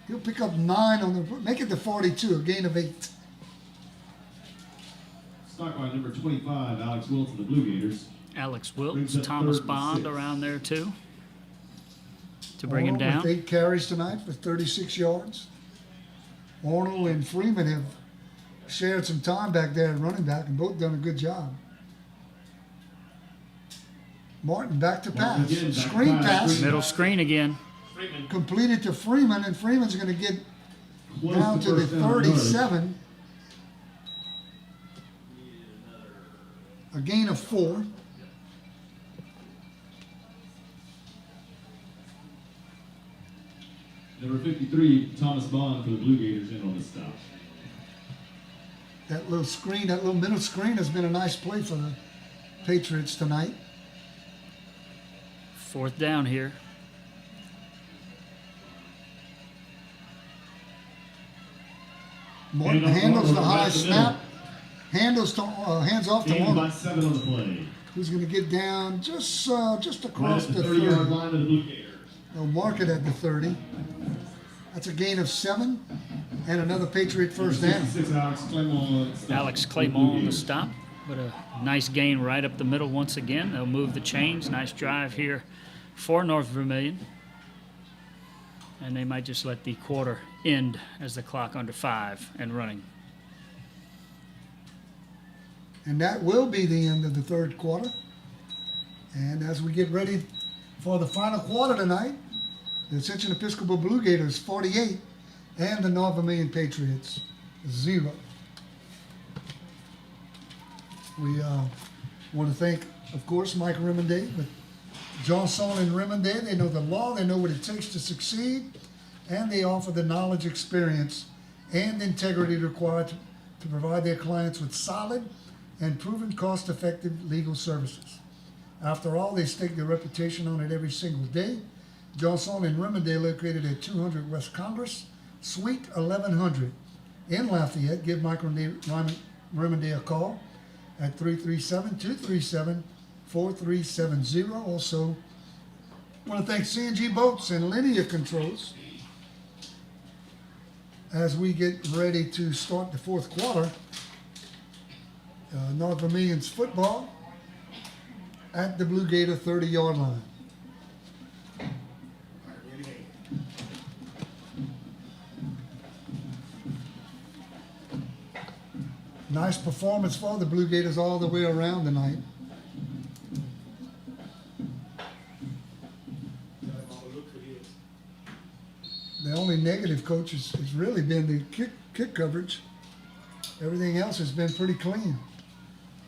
He'll pick up 9 on the, make it the 42, a gain of 8. Stock by number 25, Alex Wilson, the Blue Gators. Alex Brings Wilkes, up Thomas 3rd and Bond 6. around there too to bring him Arnold down. with 8 carries tonight for 36 yards. Arnold and Freeman have shared some time back there at running back and both done a good job. Martin back to Martin pass. again, back to Screen pass. pass. Middle screen again. Freeman. Completed to Freeman, and Freeman's going to get Close down to the first down yardage. 37. A gain of 4. Number 53, Thomas Bond for the Blue Gators in on the stop. That little screen, that little middle screen has been a nice play for the Patriots tonight. 4th down here. Morton Handoff to handles the Arnold, high back to snap. Hands off to Gain Arnold, by 7 on the play. who's going to get down just Right across at the the 30. 30-yard line of the Blue Gators. They'll mark it at the 30. That's a gain of 7 and another Patriot first down. 66, Alex Claymont. stop Alex for the Claymont Blue on the Gators. stop, but a nice gain right up the middle once again. They'll move the chains. Nice drive here for North Vermilion. And they might just let the quarter end as the clock under 5 and running. And that will be the end of the third quarter. And as we get ready for the final quarter tonight, the Ascension Episcopal Blue Gators 48 and the North Vermilion Patriots 0. We want to thank, of course, Mike Remonday, but John Saul and Remonday, they know the law, they know what it takes to succeed, and they offer the knowledge, experience, and integrity required to provide their clients with solid and proven cost-effective legal services. After all, they stake their reputation on it every single day. John Saul and Remonday, located at 200 West Congress, Suite 1100 in Lafayette. Give Mike Remonday a call at 337-237-4370. Also, I want to thank C&G Boats and Linear Controls as we get ready to start the fourth quarter. North Vermilion's football at the Blue Gator 30-yard line. Nice performance for the Blue Gators all the way around tonight. The only negative, coach, has really been the kick coverage. Everything else has been pretty clean.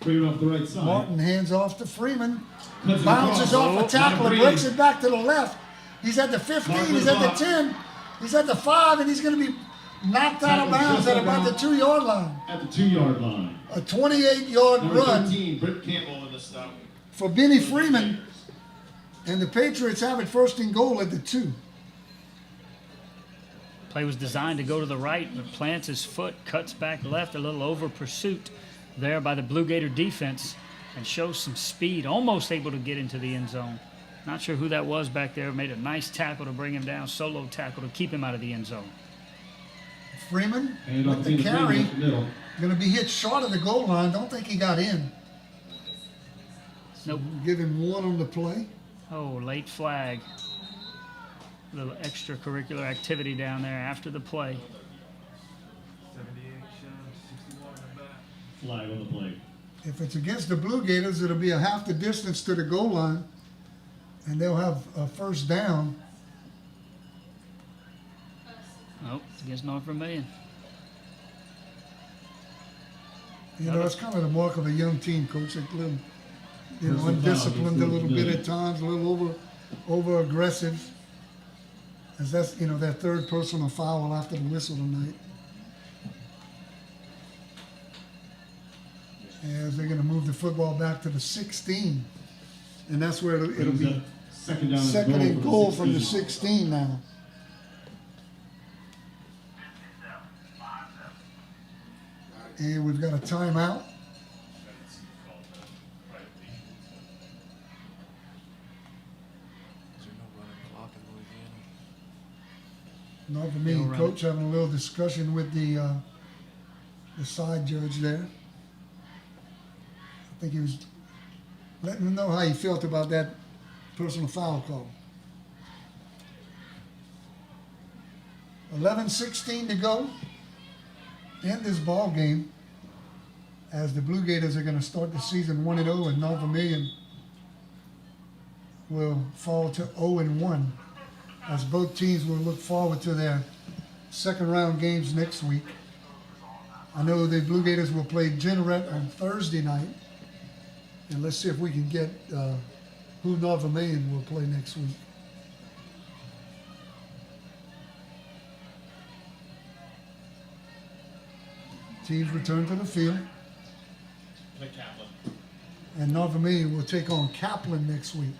Freeman off the right side. Martin hands off to Freeman. Cuts it Bounces across. off a tackle and Number breaks it back to the left. He's at the 15, Martin he's at the off. 10, he's at the 5, and he's going to be knocked out of bounds at about the 2-yard line. At the 2-yard line. A 28-yard Number run 13, Britt Campbell in the stop. for Benny Freeman, and the Patriots have it first and goal at the 2. Play was designed to go to the right, but plants his foot, cuts back left, a little over pursuit there by the Blue Gator defense, and shows some speed, almost able to get into the end zone. Not sure who that was back there. Made a nice tackle to bring him down, solo tackle to keep him out of the end zone. Freeman And with off the to carry, Freeman, middle. going to be hit short of the goal line. Don't think he got in. Nope. Give him 1 on the play. Oh, late flag. A little extracurricular activity down there after the play. Flag on the play. If it's against the Blue Gators, it'll be a half the distance to the goal line, and they'll have a first down. Oh, it's against North Vermilion. You know, it's kind of the mark of a young team, coach. Like a little, you know, Personal foul undisciplined a against little the bit at times, a little over aggressive. As that's, you know, that third personal foul after the whistle tonight. As they're going to move the football back to the 16, and that's where it'll Brings be up second down second and goal from the 16. 16 now. And we've got a timeout. North Vermilion run coach having a little discussion with the side judge there. I think he was letting him know how he felt about that personal foul call. 11:16 to go in this ball game, as the Blue Gators are going to start the season 1-0, and North Vermilion will fall to 0-1, as both teams will look forward to their second round games next week. I know the Blue Gators will play Jeanneret on Thursday night, and let's see if we can get who North Vermilion will play next week. Teams return to the field, McCaplin. and North Vermilion will take on Kaplan next week.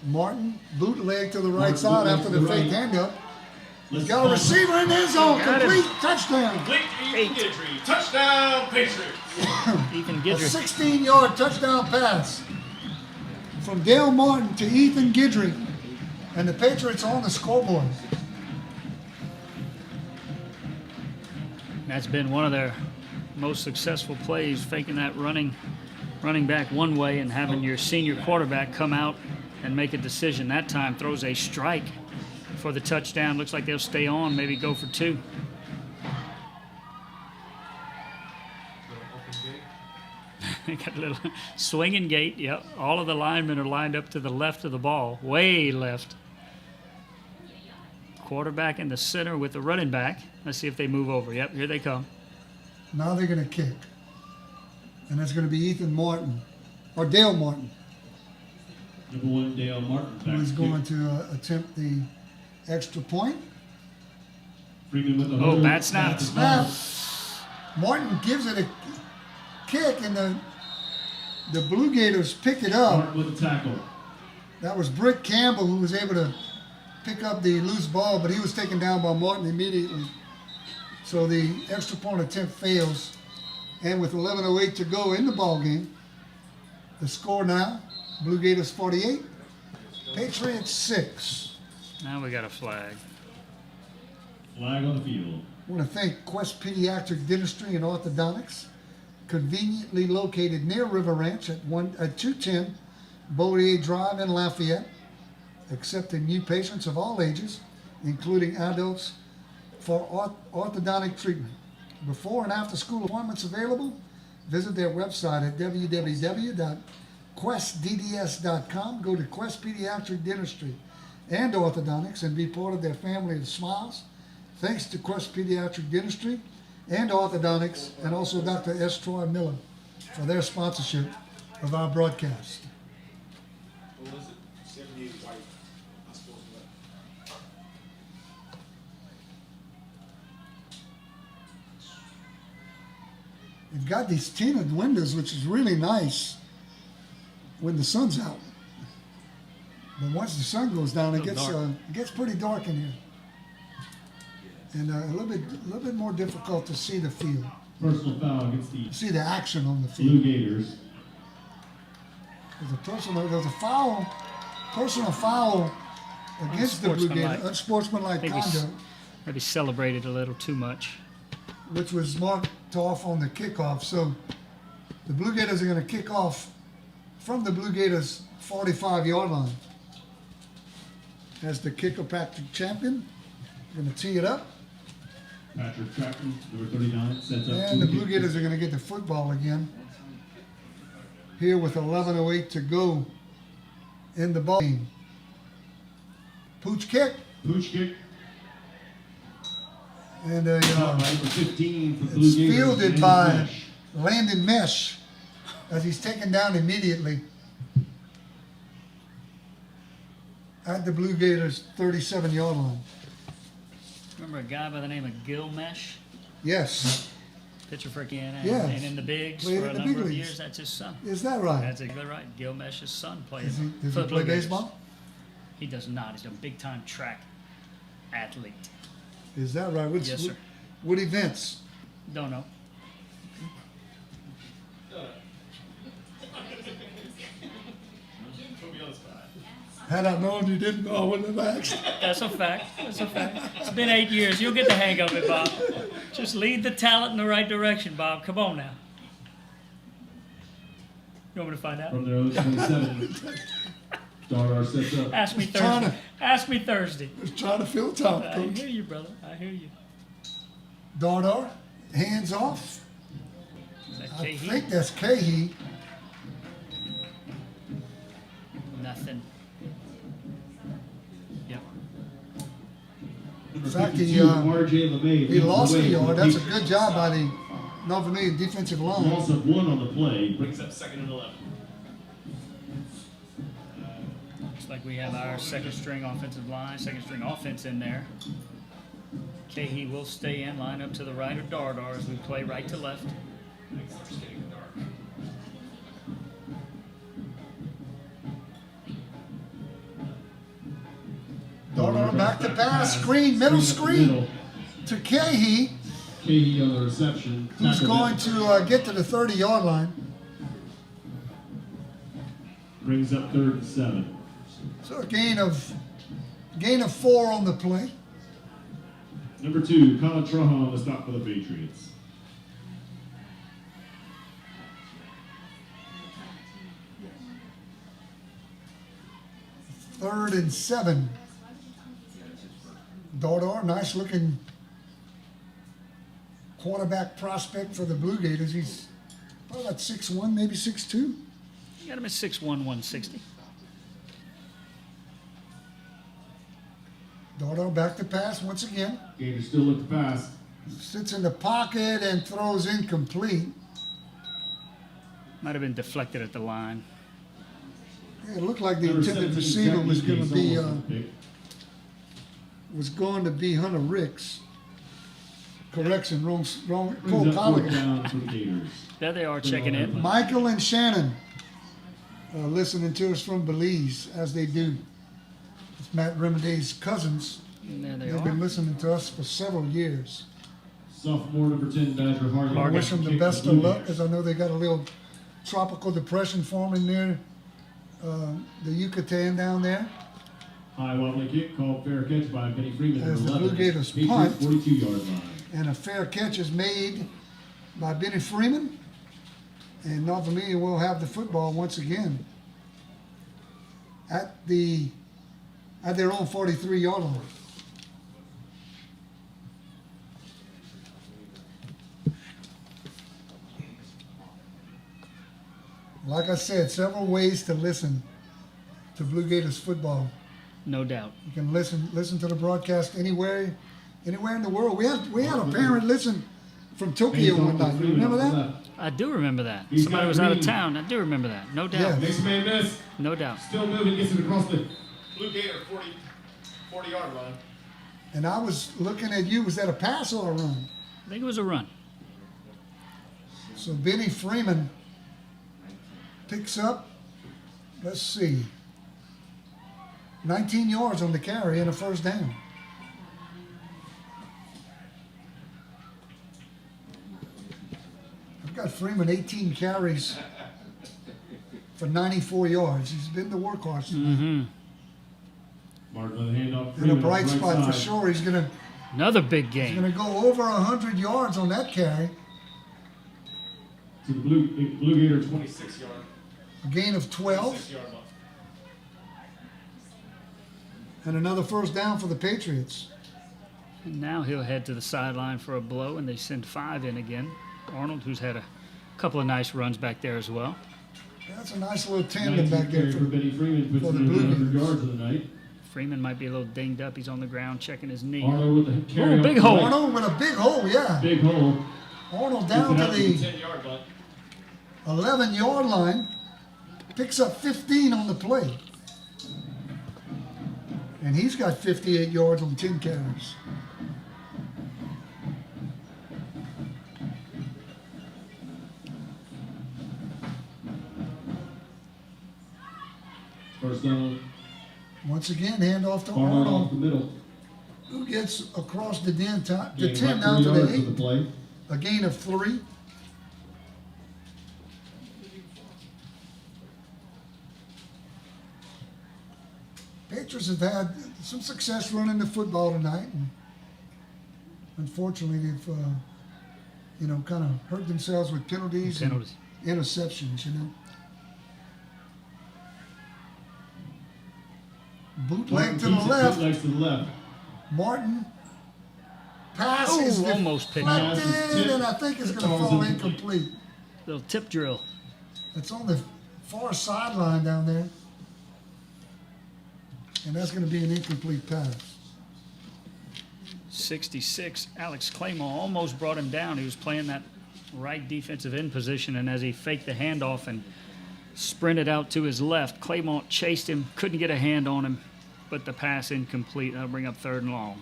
Martin, bootleg to the right Martin, side bootleg after to the the fake right. handoff. Let's Got a receiver in the end zone, Got him. complete touchdown. Complete Ethan Gidry. Touchdown, Patriots. Ethan A Gidry. 16-yard touchdown pass from Dale Martin to Ethan Gidry, and the Patriots on the scoreboard. That's been one of their most successful plays, faking that running running back one way and having your senior quarterback come out and make a decision. That time throws a strike for the touchdown. Looks like they'll stay on, maybe go for 2. They got a little swinging gate. Yep, all of the linemen are lined up to the left of the ball, way left. Quarterback in the center with the running back. Let's see if they move over. Yep, here they come. Now they're going to kick. And that's going to be Ethan Martin, or Dale Martin, Number 1, Dale Martin. Back who's to going kick. to attempt the extra point. Freeman with the Oh, hold. bad snap. Snap. Martin gives it a kick, and the Blue Gators pick it up. Martin with the tackle. That was Britt Campbell who was able to pick up the loose ball, but he was taken down by Martin immediately. So the extra point attempt fails. And with 11:08 to go in the ball game, the score now, Blue Gators 48, Patriots 6. Now we got a flag. Flag on the field. I want to thank Quest Pediatric Dentistry and Orthodontics, conveniently located near River Ranch at 210 Beaulieu Drive in Lafayette, accepting new patients of all ages, including adults, for orthodontic treatment. Before and after school appointments available, visit their website at www.questdds.com. Go to Quest Pediatric Dentistry and Orthodontics and be part of their family of smiles. Thanks to Quest Pediatric Dentistry and Orthodontics, and also Dr. S. Troy Miller for their sponsorship of our broadcast. What was it? 78 white. I suppose what? You've got these tinted windows, which is really nice when the sun's out. But once the sun goes down, it gets pretty dark in here, and a little bit more difficult to see the field, Personal foul against the see the action on the Blue field. Gators. There's a personal foul against the Blue Unsportsmanlike. Gators, unsportsmanlike Maybe conduct, Maybe celebrated a little too much. which was marked off on the kickoff. So the Blue Gators are going to kick off from the Blue Gators 45-yard line. As the kicker, Patrick Champion, going to tee it up, Patrick Chapman, number 39, sets up. and the Blue Gators are going to get the football again. Here with 11:08 to go in the ball game. Pooch kick, Pooch kick. and Shot right for 15 for Blue it's Gators. fielded And by Mesh. Landon Mesh as he's taken down immediately at the Blue Gators 37-yard line. Remember a guy by the name of Gil Mesh? Yes, Pitcher for Indiana, Yeah. and in the bigs Played for in a the number big of leagues. years. That's his son. is that right? That's exactly right. Gil Mesh's son played Does he for the play Blue Gators. baseball? He does not. He's a big-time track athlete. Is that right? Yes, sir. What events? Don't know. Put me on the spot. Had I known you didn't know, I wouldn't have asked. That's a fact. That's a fact. It's been 8 years. You'll get the hang of it, Bob. Just lead the talent in the right direction, Bob. Come on now. You want me to find out? From their own 27. Dardar sets up. Ask me Trying Thursday. Ask me Thursday. Just trying to fill time, I Coach. hear you, brother. I hear you. Dardar, hands off. Is that I Cahee? think that's Cahee. Nothing. Yep. Number In fact, 52, RJ LeMay. He lost a yard. That's a good job by the North Vermilion defensive line. Loss of 1 on the play. Brings up 2nd and 11. Looks like we have our second string offensive line, second string offense in there. Cahee will stay in, line up to the right of Dardar as we play right to left. Dardar back to pass, screen, middle screen to Cahee, Cahee on the reception. who's Tackle going that to get to the 30-yard line. brings up 3rd and 7. So a gain of 4 on the play. Number 2, Colin Trahan on the stop for the Patriots. 3rd and 7. Dardar, nice looking quarterback prospect for the Blue Gators. He's probably about 6'1", maybe 6'2". You got him at 6'1", 160. Dardar back to pass once again. Gators still look to pass. Sits in the pocket and throws incomplete. Might have been deflected at the line. It looked like the Number intended 17, receiver Zach was going Eakins, to be almost a pick. Hunter Ricks. Correction, wrong. Cole Brings up 4th Colligan. down for the Gators. There they are checking in. Michael and Shannon listening to us from Belize, as they do. It's Matt Remedy's cousins. And there they They've been are. listening to us for several years. Sophomore number 10, Badger Hargan. I wish them the best of Blue luck, Gators. as I know they got a little tropical depression forming near the Yucatan down there. High wobbly kick called fair catch by Benny Freeman. As number the Blue 11. Gators Patriots punt. 42-yard line. And a fair catch is made by Benny Freeman. And North Vermilion will have the football once again at their own 43-yard line. Like I said, several ways to listen to Blue Gators football. No doubt. You can listen to the broadcast anywhere in the world. We had a parent listen from Tokyo one night. You remember that? I do remember that. He's Somebody got was out of green. town. I do remember that. No doubt. Yeah. Next man miss. No doubt. Still moving, gets it across the. Blue Gator 40-yard line. And I was looking at you. Was that a pass or a run? I think it was a run. So Benny Freeman picks up, let's see, 19 yards on the carry and a first down. I've got Freeman 18 carries for 94 yards. He's been the workhorse. Mm-hmm. Martin with a handoff. And a Freeman bright on the spot right for side. sure. He's gonna Another big game. go over 100 yards on that carry. To the Blue Gators 26-yard. A gain of 12 6-yard line. and another first down for the Patriots. And now he'll head to the sideline for a blow, and they send 5 in again. Arnold, who's had a couple of nice runs back there as well. That's a nice little tandem 19 back there carry for Benny Freeman, puts for it the in Blue 100 Gators. yards of the night. Freeman might be a little dinged up. He's on the ground checking his knee. Arnold with the carry. Oh, up big the hole. right. Arnold with a big hole, yeah. Big hole. Arnold down to the 10-yard line. 11-yard line, picks up 15 on the play. And he's got 58 yards on 10 carries. First down. Once again, handoff to Arnold off the Arnold, middle. who gets across the 10 Gain about down to 3 the yards of 8. the play. A gain of 3. Patriots have had some success running the football tonight, and unfortunately, they've kind of hurt themselves with penalties, Penalties. and interceptions. Bootleg to the Keeps it left. bootlegs to the left. Martin. Pass Oh, is almost picked up. deflected, and I think it's going to fall incomplete. Little tip drill. It's on the far sideline down there. And that's going to be an incomplete pass. 66. Alex Claymore almost brought him down. He was playing that right defensive end position, and as he faked the handoff and sprinted out to his left, Claymore chased him, couldn't get a hand on him, but the pass incomplete. That'll bring up 3rd and long.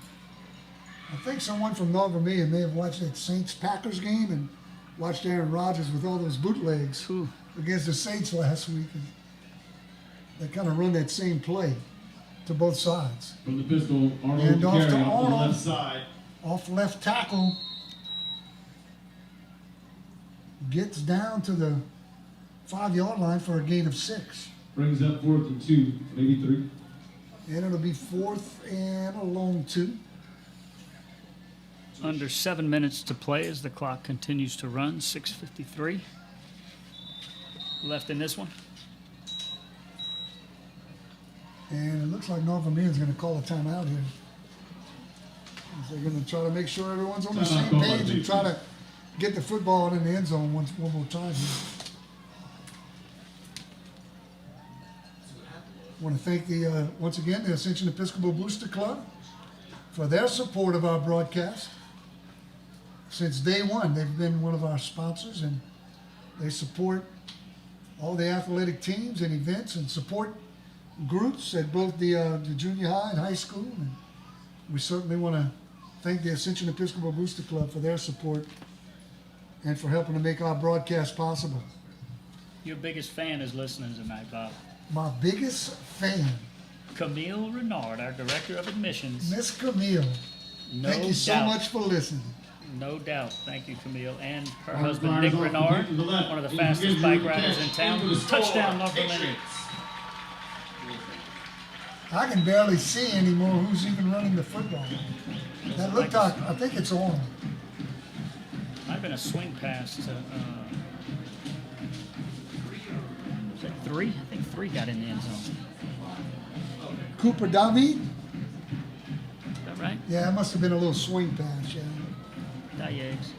I think someone from North Vermilion may have watched that Saints-Packers game and watched Aaron Rodgers with all those bootlegs Whew. against the Saints last week. And they kind of run that same play to both sides. From the pistol, Arnold And off carry to off the Arnold. left side. Off left tackle. Gets down to the 5-yard line for a gain of 6. Brings up 4th and 2, maybe 3. And it'll be 4th and a long 2. Under 7 minutes to play as the clock continues to run. 6:53 left in this one. And it looks like North Vermilion's going to call a timeout here. They're going to try to make sure everyone's on the Timeout same called by page the and try to Patriots. get the football in the end zone one more time here. I want to thank once again the Ascension Episcopal Booster Club for their support of our broadcast. Since day one, they've been one of our sponsors, and they support all the athletic teams and events and support groups at both the junior high and high school. And we certainly want to thank the Ascension Episcopal Booster Club for their support and for helping to make our broadcast possible. Your biggest fan is listening tonight, Bob. My biggest fan, Camille Renard, our director of admissions. Miss Camille. No Thank you so doubt. much for listening. No doubt. Thank you, Camille. And her Our husband, flyers Nick off the Renard, pin to the left. one of the In fastest begins bike the riders in catch. town. Into the score. Touchdown, North Vermilion. Patriots. I can barely see anymore who's even running the football. That looked like, I think it's on. Might have been a swing pass to, was it 3? I think 3 got in the end zone. Cooper David? Is that right? Yeah, it must have been a little swing pass, yeah. Diegues.